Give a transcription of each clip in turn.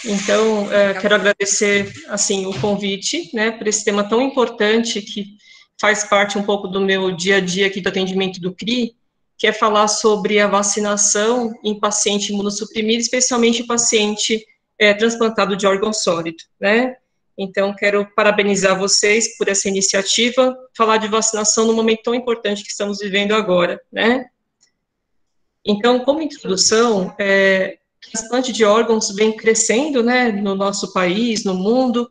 Então, quero agradecer, assim, o convite, né, por esse tema tão importante que faz parte um pouco do meu dia a dia aqui do atendimento do CRI, que é falar sobre a vacinação em paciente imunossuprimido, especialmente paciente transplantado de órgão sólido, né. Então, quero parabenizar vocês por essa iniciativa, falar de vacinação num momento tão importante que estamos vivendo agora, né. Então, como introdução, o transplante de órgãos vem crescendo, né, no nosso país, no mundo,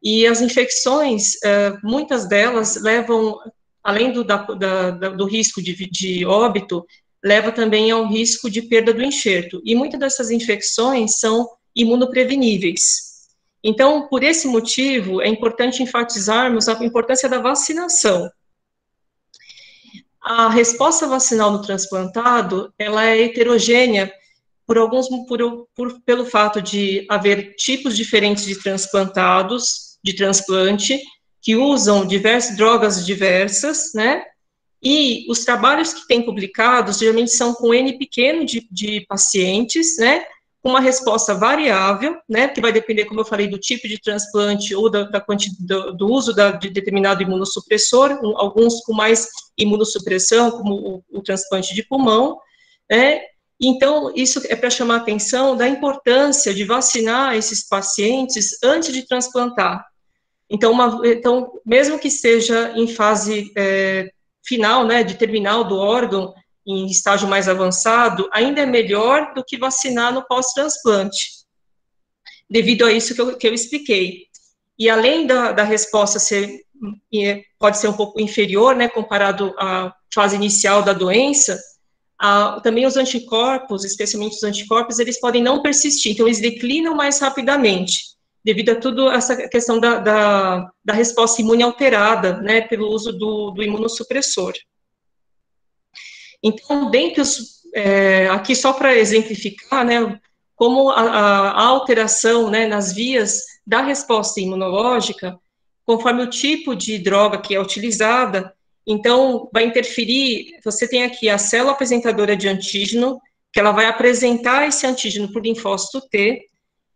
e as infecções, muitas delas levam, além do risco de óbito, leva também ao risco de perda do enxerto, e muitas dessas infecções são imunopreveníveis. Então, por esse motivo, é importante enfatizarmos a importância da vacinação. A resposta vacinal no transplantado, ela é heterogênea pelo fato de haver tipos diferentes de transplantados, de transplante, que usam drogas diversas, né, e os trabalhos que têm publicados, geralmente são com N pequeno de pacientes, né, com uma resposta variável, né, que vai depender, como eu falei, do tipo de transplante ou do uso de determinado imunossupressor, alguns com mais imunossupressão, como o transplante de pulmão, né. Então, isso é para chamar a atenção da importância de vacinar esses pacientes antes de transplantar. Então, mesmo que esteja em fase final, né, de terminal do órgão, em estágio mais avançado, ainda é melhor do que vacinar no pós-transplante, devido a isso que eu expliquei. E além da resposta pode ser um pouco inferior, né, comparado à fase inicial da doença, também os anticorpos, especialmente os anticorpos, eles podem não persistir, então eles declinam mais rapidamente, devido a tudo essa questão da resposta imune alterada, né, pelo uso do imunossupressor. Então, aqui só para exemplificar, né, como a alteração, né, nas vias da resposta imunológica, conforme o tipo de droga que é utilizada, então, vai interferir, você tem aqui a célula apresentadora de antígeno, que ela vai apresentar esse antígeno por linfócito T.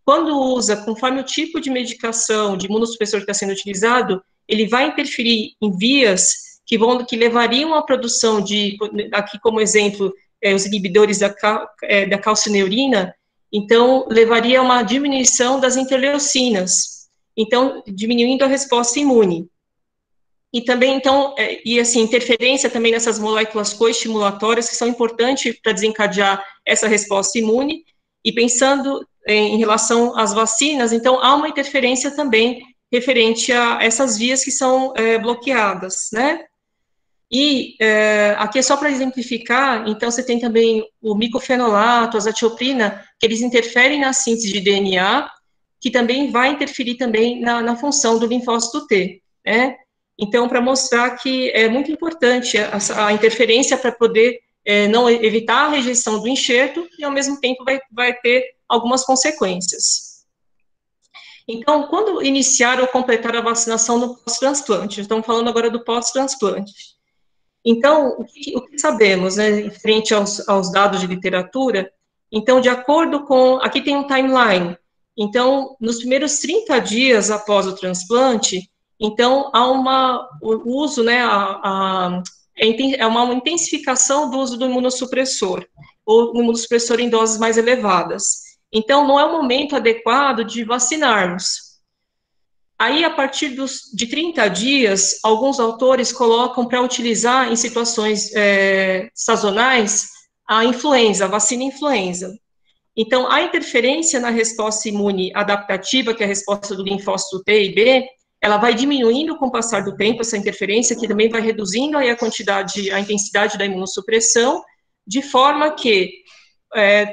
Quando usa, conforme o tipo de medicação, de imunossupressor que está sendo utilizado, ele vai interferir em vias que levariam à produção aqui como exemplo, os inibidores da calcineurina, então, levaria a uma diminuição das interleucinas, então, diminuindo a resposta imune. E também, então, interferência também nessas moléculas coestimulatórias que são importantes para desencadear essa resposta imune, e pensando em relação às vacinas, então, há uma interferência também referente a essas vias que são bloqueadas, né? E aqui é só para exemplificar, então, você tem também o micofenolato, a azatioprina, que eles interferem na síntese de DNA, que também vai interferir também na função do linfócito T, né? Então, para mostrar que é muito importante a interferência para poder não evitar a rejeição do enxerto e, ao mesmo tempo, vai ter algumas consequências. Então, quando iniciar ou completar a vacinação no pós-transplante? Estamos falando agora do pós-transplante. Então, o que sabemos, né, frente aos dados de literatura? Então, de acordo com... Aqui tem um timeline. Então, nos primeiros 30 dias após o transplante, então, há o uso, né, uma intensificação do uso do imunossupressor, ou imunossupressor em doses mais elevadas. Então, não é o momento adequado de vacinarmos. Aí, a partir de 30 dias, alguns autores colocam para utilizar em situações sazonais a vacina influenza. Então, a interferência na resposta imune adaptativa, que é a resposta do linfócito T e B, ela vai diminuindo com o passar do tempo, essa interferência, que também vai reduzindo aí a intensidade da imunossupressão, de forma que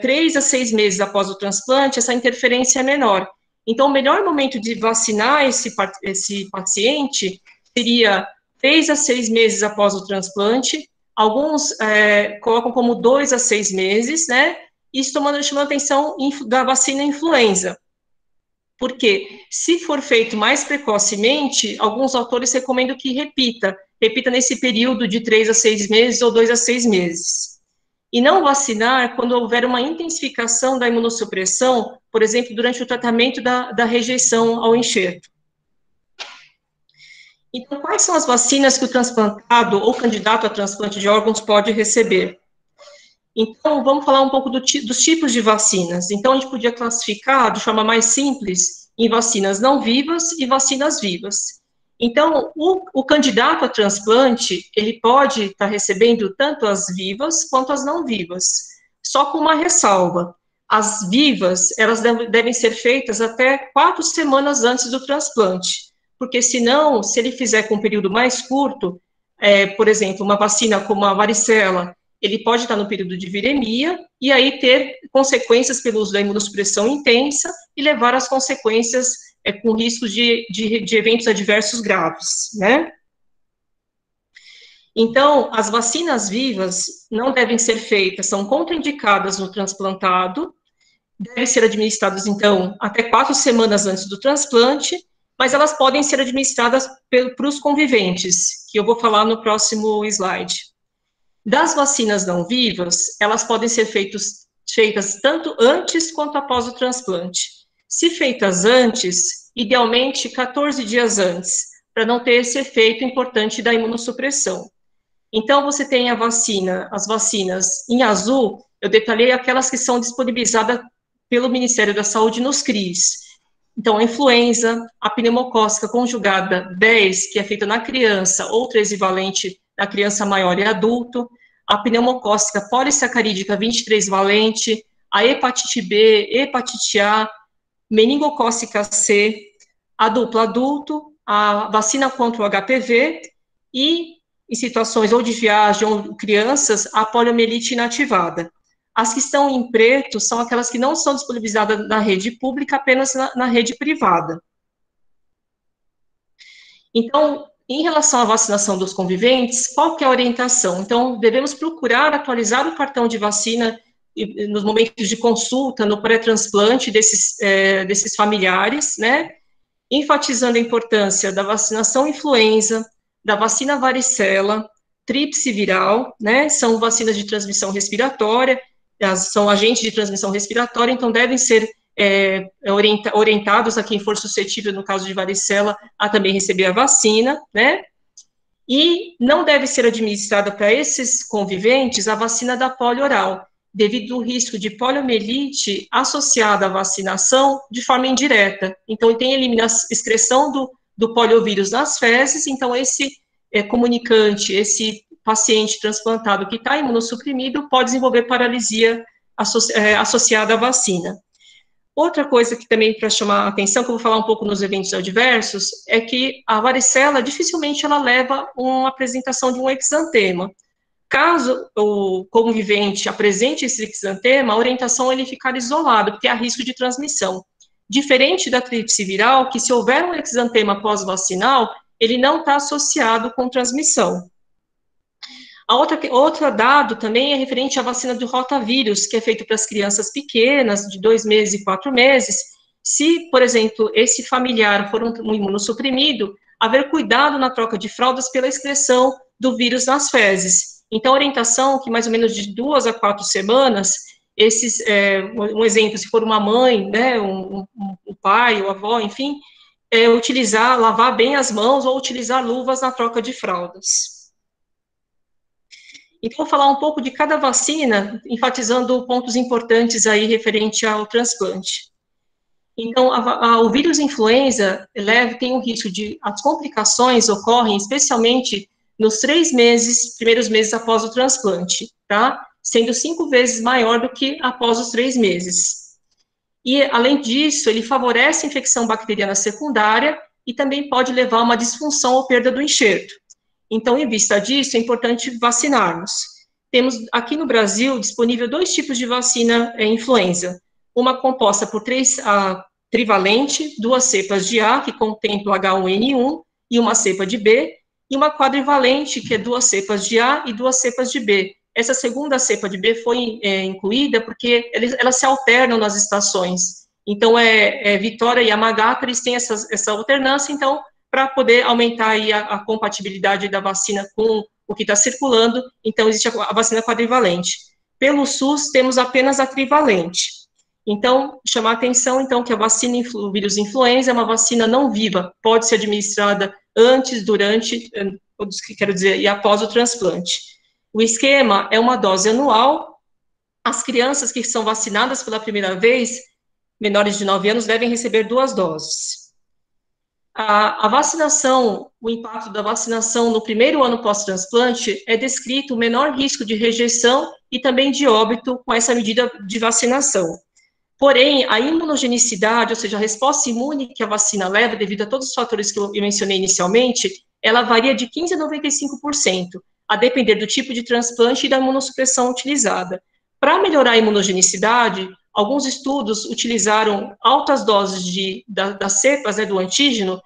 3 a 6 meses após o transplante, essa interferência é menor. Então, o melhor momento de vacinar esse paciente seria 3 a 6 meses após o transplante, alguns colocam como 2 a 6 meses, né, isso chamando a atenção da vacina influenza. Porque, se for feito mais precocemente, alguns autores recomendam que repita nesse período de 3 a 6 meses ou 2 a 6 meses. E não vacinar quando houver uma intensificação da imunossupressão por exemplo, durante o tratamento da rejeição ao enxerto. Então, quais são as vacinas que o transplantado ou candidato a transplante de órgãos pode receber? Então, vamos falar um pouco dos tipos de vacinas. Então, a gente podia classificar, de forma mais simples, em vacinas não vivas e vacinas vivas. Então, o candidato a transplante, ele pode estar recebendo tanto as vivas quanto as não vivas, só com uma ressalva. As vivas, elas devem ser feitas até 4 semanas antes do transplante, porque senão, se ele fizer com um período mais curto, por exemplo, uma vacina como a varicela, ele pode estar no período de viremia e aí ter consequências pelo uso da imunossupressão intensa e levar às consequências com riscos de eventos adversos graves, né? Então, as vacinas vivas não devem ser feitas, são contraindicadas no transplantado, devem ser administradas, então, até 4 semanas antes do transplante, mas elas podem ser administradas para os conviventes, que eu vou falar no próximo slide. Das vacinas não vivas, elas podem ser feitas tanto antes quanto após o transplante. Se feitas antes, idealmente 14 dias antes, para não ter esse efeito importante da imunossupressão. Então, você tem as vacinas em azul, eu detalhei aquelas que são disponibilizadas pelo Ministério da Saúde nos CRIs. Então, a influenza, a pneumocócica conjugada 10, que é feita na criança, ou 13-valente na criança maior e adulto, a pneumocócica polissacarídica 23-valente, a hepatite B, hepatite A, meningocócica C, a dupla adulto, a vacina contra o HPV e, em situações ou de viagem ou crianças, a poliomielite inativada. As que estão em preto são aquelas que não são disponibilizadas na rede pública, apenas na rede privada. Então, em relação à vacinação dos conviventes, qual que é a orientação? Então, devemos procurar atualizar o cartão de vacina nos momentos de consulta, no pré-transplante desses familiares, né? Enfatizando a importância da vacinação influenza, da vacina varicela, tríplice viral, né? São vacinas de transmissão respiratória, são agentes de transmissão respiratória, então devem ser orientados a quem for suscetível, no caso de varicela, a também receber a vacina, né? E não deve ser administrada para esses conviventes a vacina da polio oral, devido ao risco de poliomielite associada à vacinação de forma indireta. Então, tem excreção do poliovírus nas fezes, então esse comunicante, esse paciente transplantado que está imunossuprimido pode desenvolver paralisia associada à vacina. Outra coisa que também para chamar a atenção, que eu vou falar um pouco nos eventos adversos, é que a varicela dificilmente ela leva uma apresentação de um exantema. Caso o convivente apresente esse exantema, a orientação é ele ficar isolado, porque há risco de transmissão. Diferente da tríplice viral, que se houver um exantema pós-vacinal, ele não está associado com transmissão. Outro dado também é referente à vacina do rotavírus, que é feito para as crianças pequenas, de 2 meses e 4 meses. Se, por exemplo, esse familiar for um imunossuprimido, haver cuidado na troca de fraldas pela excreção do vírus nas fezes. Então, a orientação que mais ou menos de 2 a 4 semanas, um exemplo, se for uma mãe, né, um pai, ou avó, enfim, lavar bem as mãos ou utilizar luvas na troca de fraldas. Então, vou falar um pouco de cada vacina, enfatizando pontos importantes aí referente ao transplante. Então, o vírus influenza leve tem um risco as complicações ocorrem especialmente nos 3 primeiros meses após o transplante, tá? Sendo 5 vezes maior do que após os 3 meses. E, além disso, ele favorece a infecção bacteriana secundária e também pode levar a uma disfunção ou perda do enxerto. Então, em vista disso, é importante vacinarmos. Temos aqui no Brasil disponível 2 tipos de vacina influenza. Uma composta por trivalente, 2 cepas de A, que contempla H1N1, e uma cepa de B, e uma quadrivalente, que é 2 cepas de A e 2 cepas de B. Essa segunda cepa de B foi incluída porque elas se alternam nas estações. Então, Vitória e Yamagata, eles têm essa alternância, então, para poder aumentar aí a compatibilidade da vacina com o que está circulando, então existe a vacina quadrivalente. Pelo SUS, temos apenas a trivalente. Então, chamar a atenção, então, que a vacina o vírus influenza é uma vacina não viva, pode ser administrada antes, durante, quero dizer, e após o transplante. O esquema é uma dose anual. As crianças que são vacinadas pela primeira vez, menores de 9 anos, devem receber 2 doses. A vacinação, o impacto da vacinação no primeiro ano pós-transplante é descrito o menor risco de rejeição e também de óbito com essa medida de vacinação. Porém, a imunogenicidade, ou seja, a resposta imune que a vacina leva, devido a todos os fatores que eu mencionei inicialmente, ela varia de 15% a 95%, a depender do tipo de transplante e da imunossupressão utilizada. Para melhorar a imunogenicidade, alguns estudos utilizaram altas doses das cepas, né, do antígeno,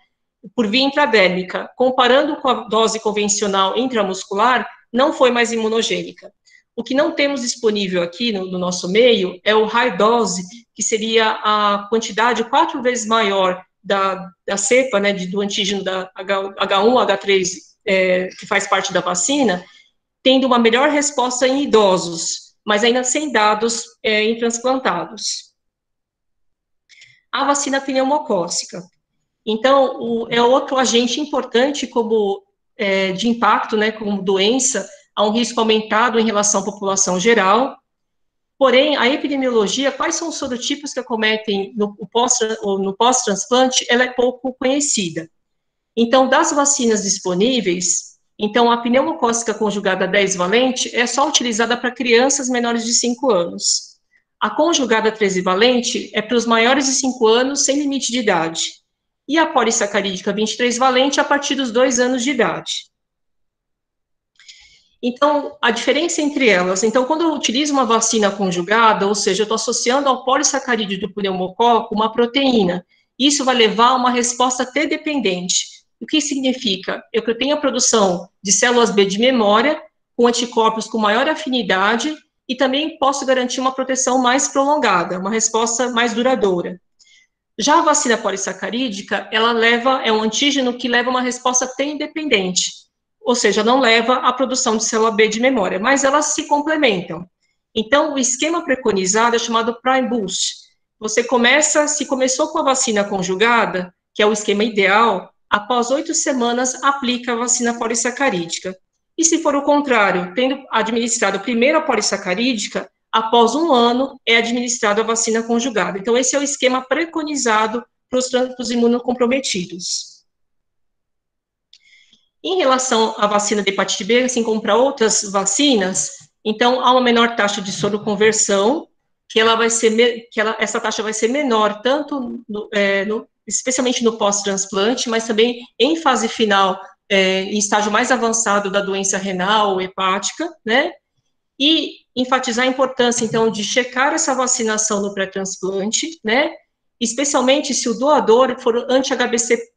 por via intradérmica. Comparando com a dose convencional intramuscular, não foi mais imunogênica. O que não temos disponível aqui no nosso meio é o high dose, que seria a quantidade 4 vezes maior da cepa, né, do antígeno da H1, H3, que faz parte da vacina, tendo uma melhor resposta em idosos, mas ainda sem dados em transplantados. A vacina pneumocócica. Então, é outro agente importante como de impacto, né, como doença, há um risco aumentado em relação à população geral. Porém, a epidemiologia, quais são os sorotipos que acometem no pós-transplante, ela é pouco conhecida. Então, das vacinas disponíveis, então, a pneumocócica conjugada 10 valente é só utilizada para crianças menores de 5 anos. A conjugada 13 valente é para os maiores de 5 anos, sem limite de idade. E a polissacarídica 23 valente a partir dos 2 anos de idade. Então, a diferença entre elas, então, quando eu utilizo uma vacina conjugada, ou seja, eu estou associando ao polissacarídeo do pneumococo uma proteína, isso vai levar a uma resposta T-dependente. O que significa? Eu tenho a produção de células B de memória, com anticorpos com maior afinidade, e também posso garantir uma proteção mais prolongada, uma resposta mais duradoura. Já a vacina polissacarídica, é um antígeno que leva uma resposta T-independente, ou seja, não leva à produção de célula B de memória, mas elas se complementam. Então, o esquema preconizado é chamado Prime Boost. Se começou com a vacina conjugada, que é o esquema ideal, após 8 semanas, aplica a vacina polissacarídica. E se for o contrário, tendo administrado primeiro a polissacarídica, após 1 ano, é administrada a vacina conjugada. Então, esse é o esquema preconizado para os imunocomprometidos. Em relação à vacina de hepatite B, assim como para outras vacinas, então, há uma menor taxa de soroconversão, essa taxa vai ser menor, tanto especialmente no pós-transplante, mas também em fase final, em estágio mais avançado da doença renal ou hepática, né? E enfatizar a importância, então, de checar essa vacinação no pré-transplante, né? Especialmente se o doador for anti-HBC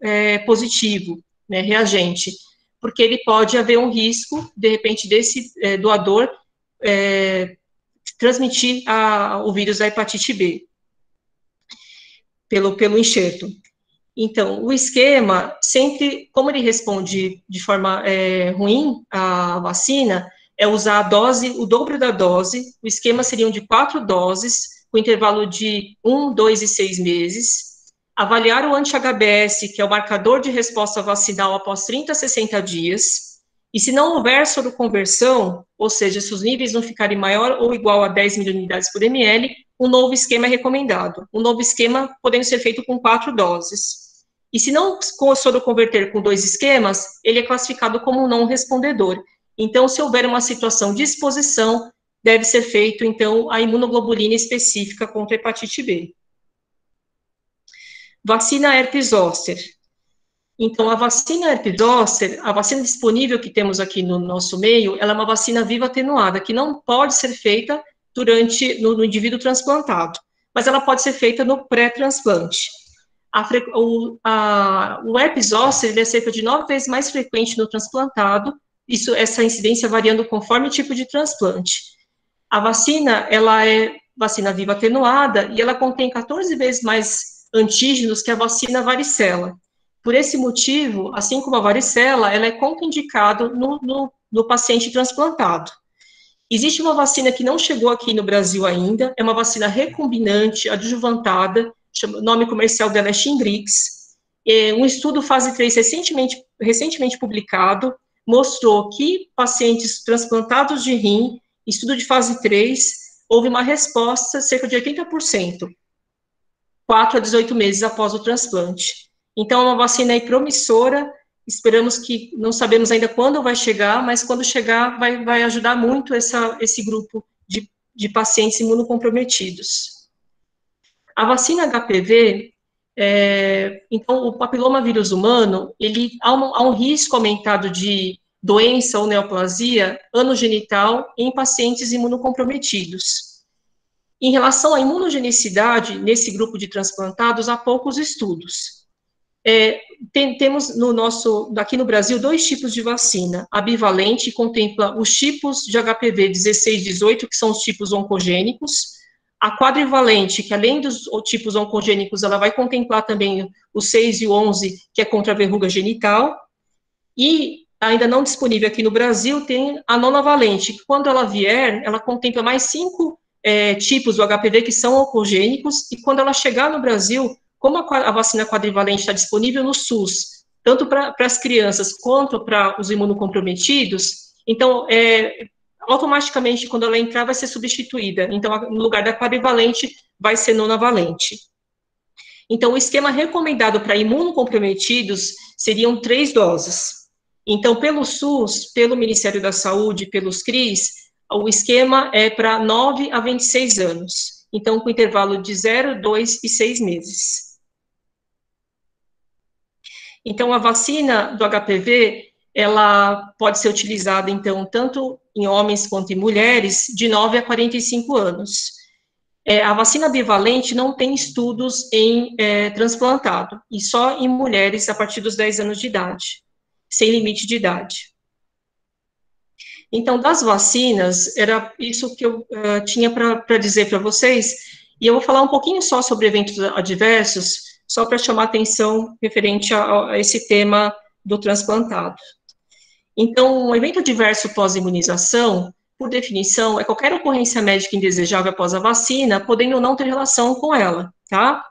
positivo, né, reagente, porque ele pode haver um risco, de repente, desse doador transmitir o vírus da hepatite B pelo enxerto. Então, o esquema, sempre, como ele responde de forma ruim à vacina, é usar a dose, o dobro da dose, o esquema seriam de 4 doses, com intervalo de 1, 2 e 6 meses, avaliar o anti-HBS, que é o marcador de resposta vacinal após 30 a 60 dias, e se não houver soroconversão, ou seja, se os níveis não ficarem maior ou igual a 10 mil unidades por ml, um novo esquema é recomendado. Um novo esquema podendo ser feito com 4 doses. E se não soroconverter com 2 esquemas, ele é classificado como um não respondedor. Então, se houver uma situação de exposição, deve ser feito, então, a imunoglobulina específica contra a hepatite B. Vacina herpes zoster. Então, a vacina herpes zoster, a vacina disponível que temos aqui no nosso meio, ela é uma vacina viva atenuada, que não pode ser feita no indivíduo transplantado, mas ela pode ser feita no pré-transplante. O herpes zoster, ele é cerca de 9 vezes mais frequente no transplantado, essa incidência variando conforme o tipo de transplante. A vacina, ela é vacina viva atenuada, e ela contém 14 vezes mais antígenos que a vacina varicela. Por esse motivo, assim como a varicela, ela é contraindicada no paciente transplantado. Existe uma vacina que não chegou aqui no Brasil ainda, é uma vacina recombinante, adjuvantada, o nome comercial dela é Shingrix. Um estudo fase 3 recentemente publicado mostrou que pacientes transplantados de rim, estudo de fase 3, houve uma resposta cerca de 80%, 4 a 18 meses após o transplante. Então, é uma vacina aí promissora, esperamos que, não sabemos ainda quando vai chegar, mas quando chegar vai ajudar muito esse grupo de pacientes imunocomprometidos. A vacina HPV, então, o papilomavírus humano, há um risco aumentado de doença ou neoplasia anogenital em pacientes imunocomprometidos. Em relação à imunogenicidade, nesse grupo de transplantados, há poucos estudos. Temos aqui no Brasil, 2 tipos de vacina. A bivalente contempla os tipos de HPV 16 e 18, que são os tipos oncogênicos. A quadrivalente, que além dos tipos oncogênicos, ela vai contemplar também o 6 e o 11, que é contra a verruga genital. E, ainda não disponível aqui no Brasil, tem a nonavalente, que quando ela vier, ela contempla mais 5 tipos do HPV que são oncogênicos, e quando ela chegar no Brasil, como a vacina quadrivalente está disponível no SUS, tanto para as crianças quanto para os imunocomprometidos, então, automaticamente, quando ela entrar, vai ser substituída. Então, no lugar da quadrivalente, vai ser nonavalente. Então, o esquema recomendado para imunocomprometidos seriam 3 doses. Então, pelo SUS, pelo Ministério da Saúde, pelos CRIs, o esquema é para 9 a 26 anos. Então, com intervalo de 0, 2 e 6 meses. Então, a vacina do HPV, ela pode ser utilizada, então, tanto em homens quanto em mulheres, de 9 a 45 anos. A vacina bivalente não tem estudos em transplantado, e só em mulheres a partir dos 10 anos de idade, sem limite de idade. Então, das vacinas, era isso que eu tinha para dizer para vocês, e eu vou falar um pouquinho só sobre eventos adversos, só para chamar atenção referente a esse tema do transplantado. Então, um evento adverso pós-imunização, por definição, é qualquer ocorrência médica indesejável após a vacina, podendo não ter relação com ela, tá?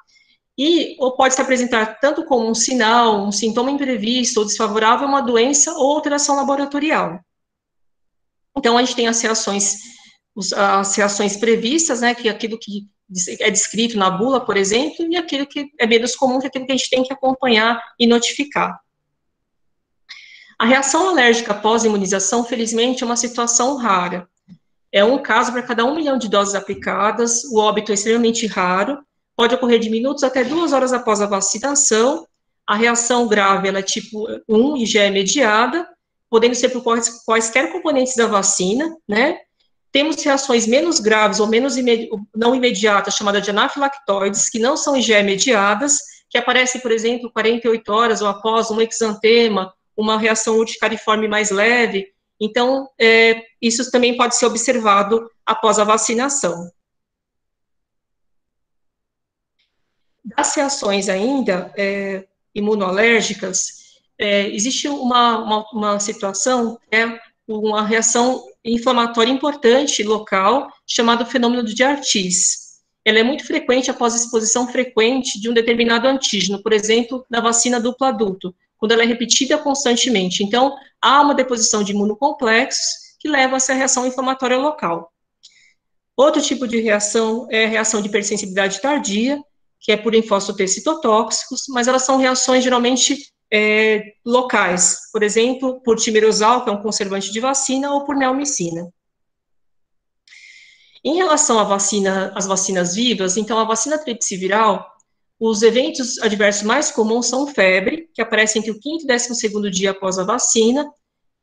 Ou pode se apresentar tanto como um sinal, um sintoma imprevisto ou desfavorável a uma doença ou alteração laboratorial. Então, a gente tem as reações previstas, né, que é aquilo que é descrito na bula, por exemplo, e aquilo que é menos comum, que é aquilo que a gente tem que acompanhar e notificar. A reação alérgica pós-imunização, felizmente, é uma situação rara. É um caso para cada 1 milhão de doses aplicadas, o óbito é extremamente raro, pode ocorrer de minutos até 2 horas após a vacinação, a reação grave, ela é tipo 1 e já é mediada, podendo ser por quaisquer componentes da vacina, né? Temos reações menos graves ou não imediatas, chamadas de anafilactoides, que não são IgE mediadas, que aparecem, por exemplo, 48 horas ou após um exantema, uma reação urticariforme mais leve. Então, isso também pode ser observado após a vacinação. Das reações ainda imunoalérgicas, existe uma situação, uma reação inflamatória importante local, chamada fenômeno de Artis. Ela é muito frequente após exposição frequente de um determinado antígeno, por exemplo, na vacina dupla adulto, quando ela é repetida constantemente. Então, há uma deposição de imunocomplexos que leva a essa reação inflamatória local. Outro tipo de reação é a reação de hipersensibilidade tardia, que é por linfócitos citotóxicos, mas elas são reações geralmente locais, por exemplo, por timerosal, que é um conservante de vacina, ou por neomicina. Em relação às vacinas vivas, então a vacina tríplice viral, os eventos adversos mais comuns são febre, que aparece entre o 5º e 12º dia após a vacina,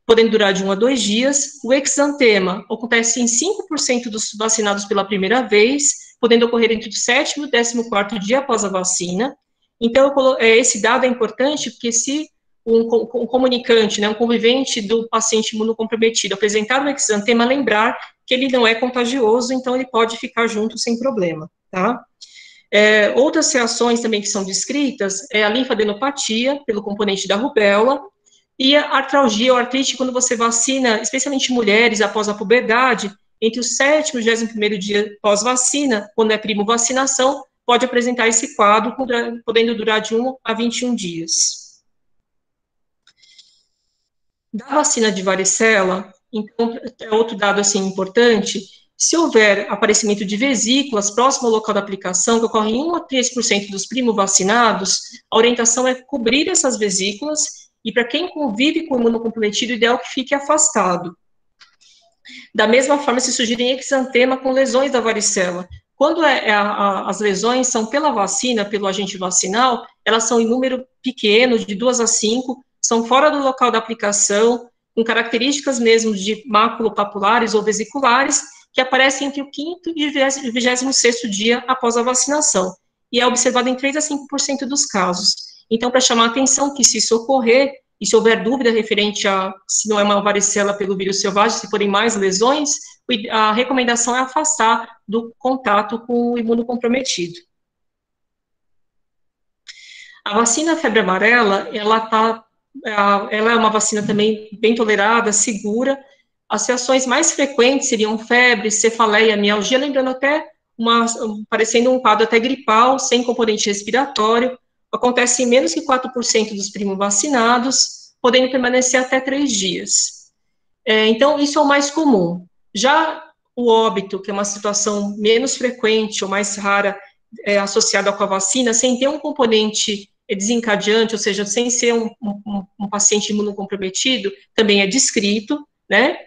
podendo durar de 1 a 2 dias. O exantema acontece em 5% dos vacinados pela primeira vez, podendo ocorrer entre o 7º e o 14º dia após a vacina. Então, esse dado é importante, porque se um comunicante, né, um convivente do paciente imunocomprometido apresentar o exantema, lembrar que ele não é contagioso, então ele pode ficar junto sem problema, tá? Outras reações também que são descritas é a linfadenopatia, pelo componente da rubéola, e a artralgia ou artrite, quando você vacina, especialmente mulheres após a puberdade, entre o 7º e o 21º dia pós-vacina, quando é primo vacinação, pode apresentar esse quadro, podendo durar de 1 a 21 dias. Da vacina de varicela, então, é outro dado assim importante, se houver aparecimento de vesículas próximo ao local da aplicação, que ocorre em 1 a 3% dos primo-vacinados, a orientação é cobrir essas vesículas, e para quem convive com o imunocomprometido, o ideal é que fique afastado. Da mesma forma, se surgirem exantema com lesões da varicela. Quando as lesões são pela vacina, pelo agente vacinal, elas são em número pequeno, de 2 a 5, são fora do local da aplicação, com características mesmo de maculopapulares ou vesiculares, que aparecem entre o 5º e o 26º dia após a vacinação, e é observado em 3 a 5% dos casos. Então, para chamar a atenção que se isso ocorrer, e se houver dúvida referente a se não é uma varicela pelo vírus selvagem, se forem mais lesões, a recomendação é afastar do contato com o imunocomprometido. A vacina febre amarela, ela é uma vacina também bem tolerada, segura. As reações mais frequentes seriam febre, cefaleia, mialgia, lembrando até parecendo um quadro até gripal, sem componente respiratório. Acontece em menos que 4% dos primo-vacinados, podendo permanecer até 3 dias. Então, isso é o mais comum. Já o óbito, que é uma situação menos frequente ou mais rara, associada com a vacina, sem ter um componente desencadeante, ou seja, sem ser um paciente imunocomprometido, também é descrito, né?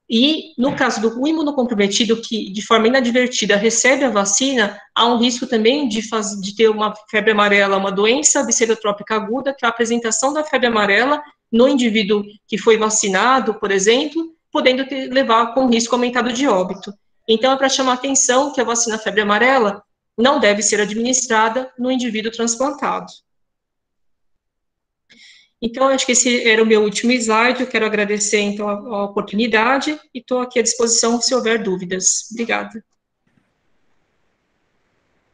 E, no caso do imunocomprometido que, de forma inadvertida, recebe a vacina, há um risco também de ter uma febre amarela, uma doença bacilotrópica aguda, que é a apresentação da febre amarela no indivíduo que foi vacinado, por exemplo, podendo levar com risco aumentado de óbito. Então, é para chamar atenção que a vacina febre amarela não deve ser administrada no indivíduo transplantado. Então, acho que esse era o meu último slide. Eu quero agradecer, então, a oportunidade e estou aqui à disposição se houver dúvidas. Obrigada.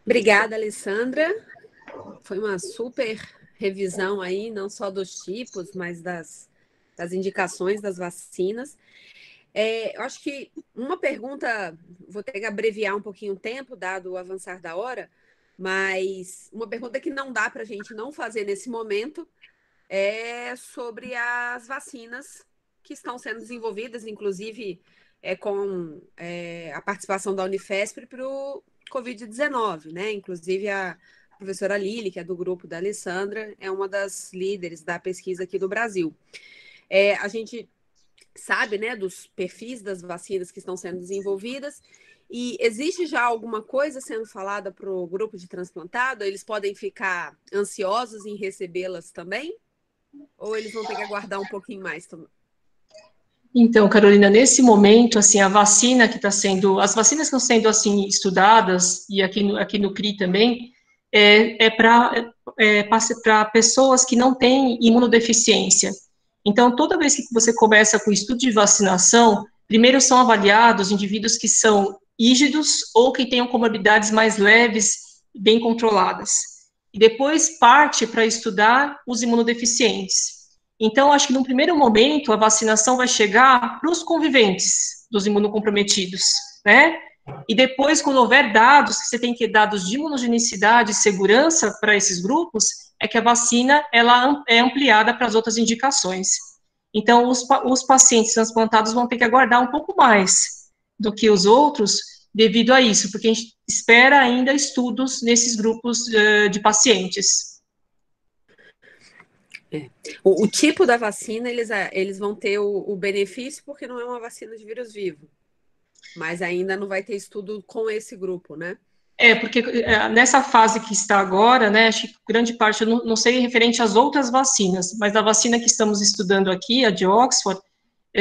Obrigada, Alessandra. Foi uma super revisão aí, não só dos tipos, mas das indicações das vacinas. Eu acho que uma pergunta, vou ter que abreviar um pouquinho o tempo, dado o avançar da hora, mas uma pergunta que não dá para a gente não fazer nesse momento é sobre as vacinas que estão sendo desenvolvidas, inclusive com a participação da Unifesp para o Covid-19, né? Inclusive a professora Lili, que é do grupo da Alessandra, é uma das líderes da pesquisa aqui do Brasil. A gente sabe, né, dos perfis das vacinas que estão sendo desenvolvidas, e existe já alguma coisa sendo falada para o grupo de transplantado? Eles podem ficar ansiosos em recebê-las também? Ou eles vão ter que aguardar um pouquinho mais também? Então, Carolina, nesse momento, assim, as vacinas que estão sendo, assim, estudadas, e aqui no CRI também, para pessoas que não têm imunodeficiência. Então, toda vez que você começa com o estudo de vacinação, primeiro são avaliados indivíduos que são rígidos ou que tenham comorbidades mais leves, bem controladas. E depois parte para estudar os imunodeficientes. Então, acho que no primeiro momento a vacinação vai chegar para os conviventes dos imunocomprometidos, né? E depois, quando houver dados, você tem que ter dados de imunogenicidade e segurança para esses grupos, é que a vacina ela é ampliada para as outras indicações. Então, os pacientes transplantados vão ter que aguardar um pouco mais do que os outros devido a isso, porque a gente espera ainda estudos nesses grupos de pacientes. O tipo da vacina, eles vão ter o benefício porque não é uma vacina de vírus vivo. Mas ainda não vai ter estudo com esse grupo, né? Porque nessa fase que está agora, né, acho que grande parte, eu não sei referente às outras vacinas, mas a vacina que estamos estudando aqui, a de Oxford,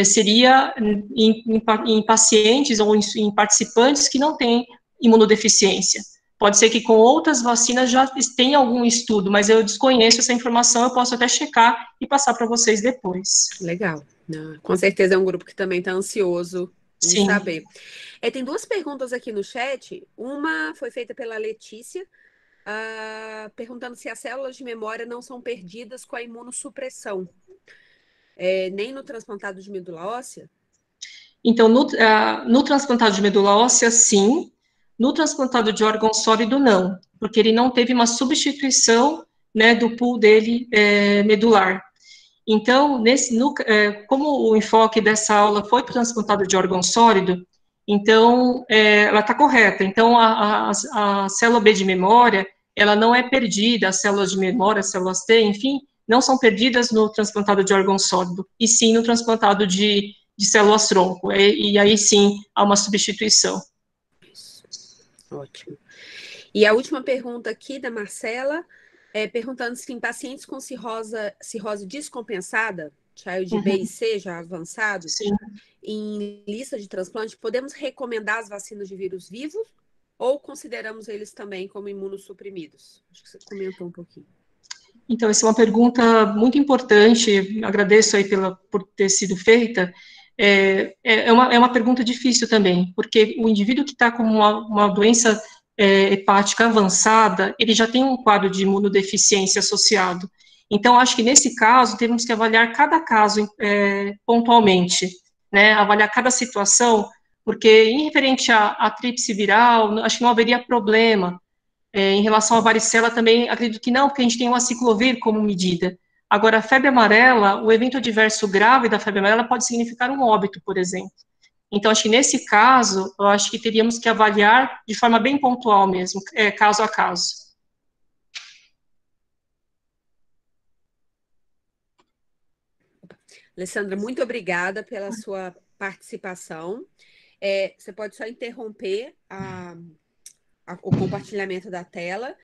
seria em pacientes ou em participantes que não têm imunodeficiência. Pode ser que com outras vacinas já tenha algum estudo, mas eu desconheço essa informação, eu posso até checar e passar para vocês depois. Legal. Com certeza é um grupo que também está ansioso em Sim. saber. Tem 2 perguntas aqui no chat. Uma foi feita pela Letícia, perguntando se as células de memória não são perdidas com a imunossupressão, nem no transplantado de medula óssea. Então, no transplantado de medula óssea, sim. No transplantado de órgão sólido, não, porque ele não teve uma substituição, né, do pool dele medular. Então, como o enfoque dessa aula foi para o transplantado de órgão sólido, então, ela está correta. Então, a célula B de memória, ela não é perdida, as células de memória, as células T, enfim, não são perdidas no transplantado de órgão sólido, e sim no transplantado de células tronco, e aí sim há uma substituição. Isso. Ótimo. E a última pergunta aqui da Marcela, perguntando se em pacientes com cirrose descompensada, child B e C já avançado, Sim. em lista de transplante, podemos recomendar as vacinas de vírus vivos ou consideramos eles também como imunossuprimidos? Acho que você comentou um pouquinho. Então, essa é uma pergunta muito importante, agradeço aí por ter sido feita. É uma pergunta difícil também, porque o indivíduo que está com uma doença hepática avançada, ele já tem um quadro de imunodeficiência associado. Então, acho que nesse caso, temos que avaliar cada caso pontualmente, né, avaliar cada situação, porque em referente à tríplice viral, acho que não haveria problema. Em relação à varicela, também acredito que não, porque a gente tem o aciclovir como medida. Agora, a febre amarela, o evento adverso grave da febre amarela pode significar um óbito, por exemplo. Então, acho que nesse caso, eu acho que teríamos que avaliar de forma bem pontual mesmo, caso a caso. Alessandra, muito obrigada pela sua participação. Você pode só interromper o compartilhamento da tela